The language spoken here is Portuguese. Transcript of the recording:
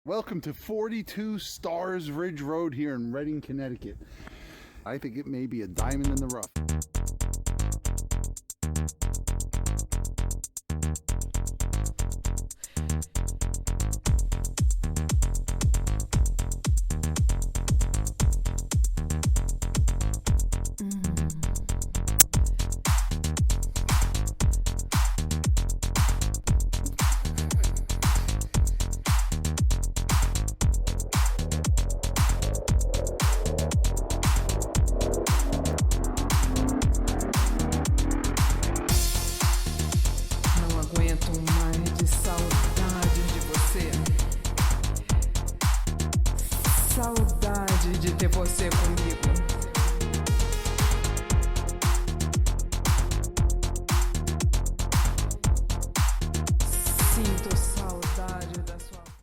Welcome to 42 Stars Ridge Road here in Redding, Connecticut. I think it may be a diamond in the rough. Saudade de ter você comigo.